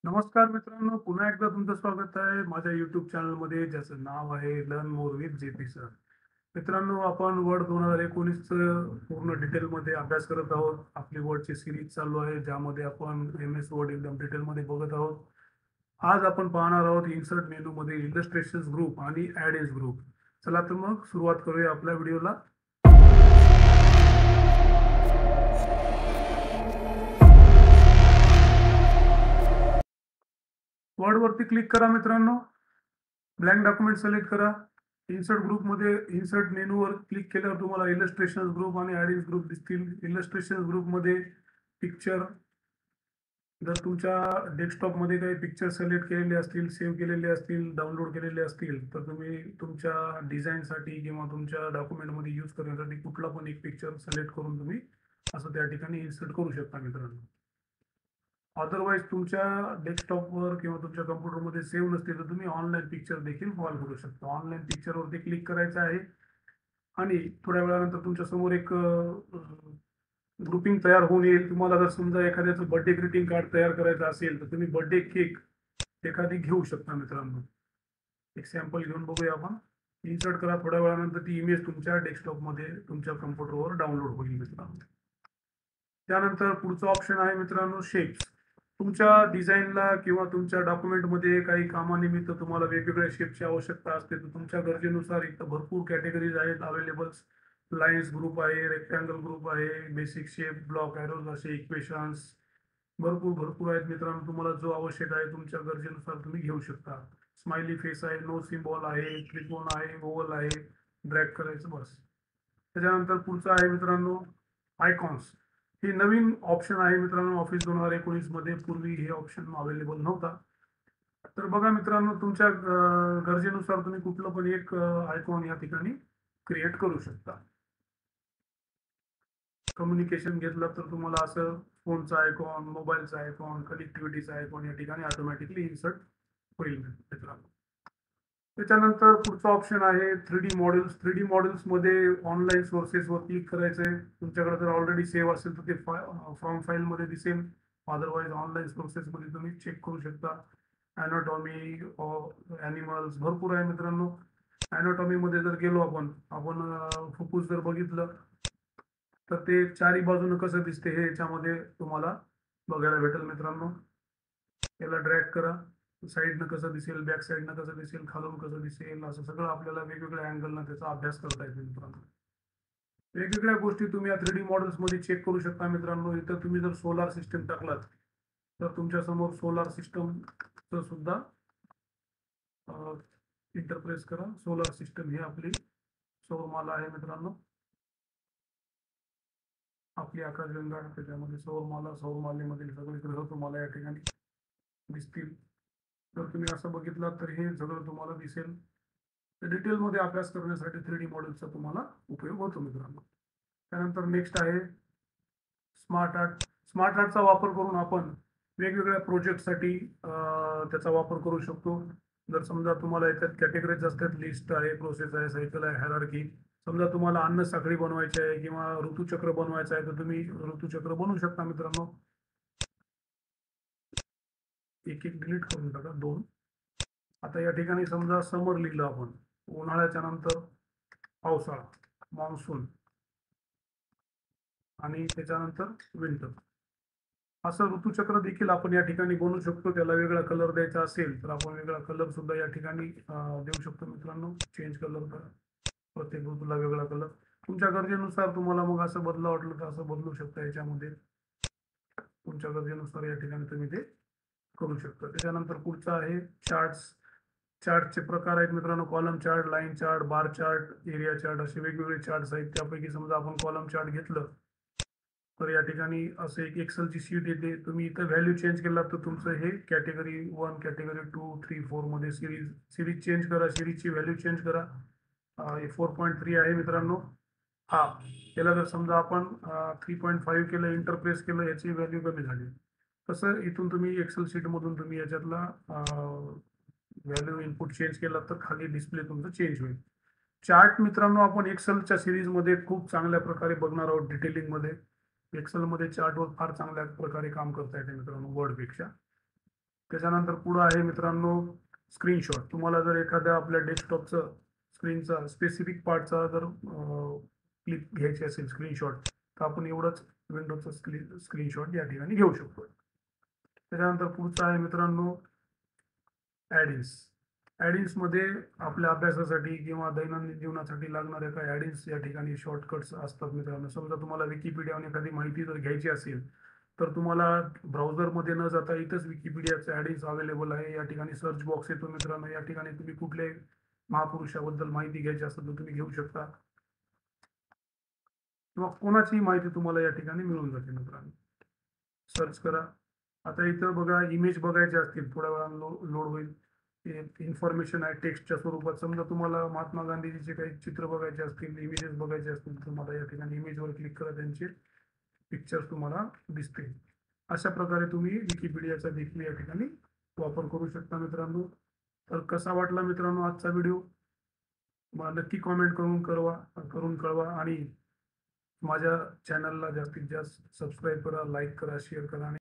नमस्कार मित्रांनो, पुन्हा एकदा तुमचं स्वागत आहे माझ्या YouTube चॅनलमध्ये, ज्याचं नाव आहे learn more with JP sir. मित्रांनो, आपण वर्ड 2019 पूर्ण डिटेलमध्ये अभ्यास करत आहोत. आपली वर्डची सिरीज चालू आहे, ज्यामध्ये आपण MS वर्ड एकदम डिटेलमध्ये बघत आहोत. आज आपण पाहणार आहोत इन्सर्ट मेनूमध्ये इलस्ट्रेशन्स ग्रुप आणि ॲड ग्रुप. चला तर मग सुरुवात करूया आपल्या व्हिडिओला. वर्डवरती क्लिक करा मित्रांनो. ब्लँक डॉक्युमेंट सिलेक्ट करा. इन्सर्ट ग्रुपमध्ये इन्सर्ट मेनूवर क्लिक केल्यावर तुम्हाला इलस्ट्रेशन ग्रुप आणि ॲडिंग ग्रुप दिसतील. इलस्ट्रेशन ग्रुपमध्ये पिक्चर, जर तुमच्या डेस्कटॉपमध्ये काही पिक्चर सिलेक्ट केलेले असतील, सेव्ह केलेले असतील, डाउनलोड केलेले असतील, तर तुम्ही तुमच्या डिझाईनसाठी किंवा तुमच्या डॉक्युमेंटमध्ये यूज करण्यासाठी कुठला पण एक पिक्चर सिलेक्ट करून तुम्ही असं त्या ठिकाणी इन्सर्ट करू शकता मित्रांनो. अदरवाईज तुमच्या डेस्कटॉपवर किंवा तुमच्या कम्प्युटरमध्ये सेव्ह नसतील तर तुम्ही ऑनलाईन पिक्चर देखील कॉल करू शकता. ऑनलाईन पिक्चरवरती क्लिक करायचं आहे आणि थोड्या वेळानंतर तुमच्या समोर एक ग्रुपिंग तयार होऊन येईल. तुम्हाला जर समजा एखाद्याचं बर्थडे ग्रीटिंग कार्ड तयार करायचं असेल तर तुम्ही बर्थडे केक एखादी घेऊ शकता मित्रांनो. एक सॅम्पल घेऊन बघूया आपण. इन्सर्ट करा. थोड्या वेळानंतर ती इमेज तुमच्या डेस्कटॉपमध्ये तुमच्या कम्प्युटरवर डाउनलोड होईल मित्रांनो. त्यानंतर पुढचं ऑप्शन आहे मित्रांनो शेप्स. तुमच्या डिझाईनला किंवा तुमच्या डॉक्युमेंटमध्ये काही कामानिमित्त तुम्हाला वेगवेगळ्या शेपची आवश्यकता असते, तर तुमच्या गरजेनुसार इथं भरपूर कॅटेगरीज आहेत अवेलेबल. लाईन्स ग्रुप आहे, रेक्टँगल ग्रुप आहे, बेसिक शेप, ब्लॉक एरोज, असे इक्वेशन्स भरपूर भरपूर आहेत मित्रांनो. तुम्हाला जो आवश्यक आहे तुमच्या गरजेनुसार तुम्ही घेऊ शकता. स्माइली फेस आहे, नो सिम्बॉल आहे, त्रिकोण आहे, ओव्हल आहे, ड्रॅग करायचं बस. त्याच्यानंतर पुढचं आहे मित्रांनो आयकॉन्स. हे नवीन ऑप्शन आहे मित्रांनो ऑफिस 2019 मध्ये. पूर्वी हे ऑप्शन अवेलेबल नव्हता. तर बघा मित्रांनो, तुमच्या गरजेनुसार तुम्ही कुठलं पण एक आयकॉन या ठिकाणी क्रिएट करू शकता. कम्युनिकेशन घेतलं तर तुम्हाला असं फोनचा आयकॉन, मोबाईलचा आयकॉन, कनेक्टिव्हिटीचा आयकॉन या ठिकाणी ऑटोमॅटिकली इन्सर्ट होईल मित्रांनो. त्याच्यानंतर पुढचा ऑप्शन आहे 3D मॉडेल्स. 3D मॉडेल्समध्ये ऑनलाईन सोर्सेसवर क्लिक करायचंय. तुमच्याकडे जर ऑलरेडी सेव्ह असेल तर ते फ्रॉम फाईलमध्ये दिसेल. अदरवाईज ऑनलाईन सोर्सेसमध्ये तुम्ही चेक करू शकता. अॅनाटॉमी, ॲनिमल्स भरपूर आहे मित्रांनो. अॅनाटॉमीमध्ये जर गेलो आपण फुफ्फुस जर बघितलं तर ते चारी बाजूनं कसं दिसते हे याच्यामध्ये तुम्हाला बघायला भेटेल मित्रांनो. याला ड्रॅग करा. साईडनं कसं दिसेल, बॅक साईडनं कसं दिसेल, खालून कसं दिसेल, असं सगळं आपल्याला वेगवेगळ्या अँगलनं त्याचा अभ्यास करता येतो मित्रांनो. वेगवेगळ्या गोष्टी तुम्ही या 3D मॉडेल्समध्ये चेक करू शकता मित्रांनो. इथं तुम्ही जर सोलार सिस्टम टाकलात तर तुमच्या समोर सोलार सिस्टमचं सुद्धा इंटरप्रेस करा. सोलार सिस्टम ही आपली सौरमाला आहे मित्रांनो. आपली आकाशगंगा, त्याच्यामध्ये सौरमाला, सौरमालेमधील सगळे ग्रह तुम्हाला या ठिकाणी दिसतील. जर तुम्ही असं बघितलं तर हे सगळं तुम्हाला दिसेल. डिटेलमध्ये अभ्यास करण्यासाठी 3D मॉडेलचा तुम्हाला उपयोग होतो मित्रांनो. त्यानंतर नेक्स्ट आहे स्मार्ट आर्ट. स्मार्ट आर्टचा वापर करून आपण वेगवेगळ्या प्रोजेक्टसाठी त्याचा वापर करू शकतो. जर समजा तुम्हाला याच्यात कॅटेगरीज असतात, लिस्ट आहे, प्रोसेस आहे, सायकल आहे, हायरार्की. समजा तुम्हाला अन्न साखळी बनवायची आहे किंवा ऋतुचक्र बनवायचं आहे तर तुम्ही ऋतुचक्र बनवू शकता मित्रांनो. एक एक डिलीट करून टाका, 2. आता या ठिकाणी समजा समर लिहिलं आपण, उन्हाळ्याच्या नंतर पावसाळा, मान्सून आणि त्याच्यानंतर विंटर, असं ऋतुचक्र देखील आपण या ठिकाणी बनवू शकतो. त्याला वेगळा कलर द्यायचा असेल तर आपण वेगळा कलर सुद्धा या ठिकाणी देऊ शकतो मित्रांनो. चेंज कलर करा, प्रत्येक ऋतूला वेगळा कलर. तुमच्या गरजेनुसार तुम्हाला मग असं बदला वाटलं तर असं बदलू शकता. याच्यामध्ये तुमच्या गरजेनुसार या ठिकाणी तुम्ही ते करू शकता. त्याच्यानंतर पुढचा आहे चार्ट्स. चार्टचे प्रकार आहेत मित्रांनो, column chart, line chart, bar chart, area chart, असे वेगवेगळे चार्ट्स आहेत. त्यापैकी समजा आपण कॉलम चार्ट घेतलं तर या ठिकाणी असं एक एक्सेलची शीट येते. तुम्ही इथं व्हॅल्यू चेंज केला तर तुमचं हे कॅटेगरी 1, कॅटेगरी 2, 3, 4 मध्ये सिरीज चेंज करा. सिरीजची व्हॅल्यू चेंज करा. हे 4.3 आहे मित्रांनो. हा, याला जर समजा आपण 3.5 केलं, इंटरप्रेस केलं, याची व्हॅल्यू कमी झाली. तसं इथून तुम्ही एक्सेल शीट मधून तुम्ही याच्यातला व्हॅल्यू इनपुट चेंज केला तर खाली डिस्प्ले तुमचं चेंज होईल. चार्ट मित्रांनो आपण एक्सेलच्या सिरीजमध्ये खूप चांगल्या प्रकारे बघणार आहोत डिटेलिंगमध्ये. एक्सेलमध्ये चार्टवर फार चांगल्या प्रकारे काम करता येते मित्रांनो वर्डपेक्षा. त्याच्यानंतर पुढं आहे मित्रांनो स्क्रीनशॉट. तुम्हाला जर एखाद्या आपल्या डेस्कटॉपचं स्क्रीनचा स्पेसिफिक पार्टचा जर क्लिप घ्यायची असेल स्क्रीनशॉट, तर आपण एवढंच विंडोचं स्क्रीनशॉट या ठिकाणी घेऊ शकतो. त्याच्यानंतर पुढचं आहे मित्रांनो ॲडिन्स. ॲडिन्समध्ये आपल्या अभ्यासासाठी किंवा दैनंदिन जीवनासाठी लागणाऱ्या काही ॲडिन्स या ठिकाणी शॉर्टकट्स असतात मित्रांनो. समजा तुम्हाला विकिपीडियावर एखादी माहिती जर घ्यायची असेल, तर तुम्हाला ब्राउझरमध्ये न जाता इथंच विकिपीडियाचे ॲडिन्स अवेलेबल आहे. या ठिकाणी सर्च बॉक्स येतो मित्रांनो. या ठिकाणी तुम्ही कुठल्याही महापुरुषाबद्दल माहिती घ्यायची असेल तर तुम्ही घेऊ शकता किंवा कोणाचीही माहिती तुम्हाला या ठिकाणी मिळून जाते मित्रांनो. सर्च करा. आता इथं बघा इमेज बघायचे असतील, थोड्या वेळानं लोड होईल. इन्फॉर्मेशन आहे टेक्स्टच्या स्वरूपात. समजा तुम्हाला महात्मा गांधीजीचे काही चित्र बघायचे असतील, इमेजेस बघायचे असतील, तुम्हाला या ठिकाणी इमेजवर क्लिक करा, त्यांचे पिक्चर्स तुम्हाला दिसतील. अशा प्रकारे तुम्ही विकिपीडियाचा देखील या ठिकाणी वापर करू शकता मित्रांनो. तर कसा वाटला मित्रांनो आजचा व्हिडिओ? मला नक्की कॉमेंट करून कळवा आणि माझ्या चॅनलला जास्तीत जास्त सबस्क्राईब करा, लाईक करा, शेअर करा आणि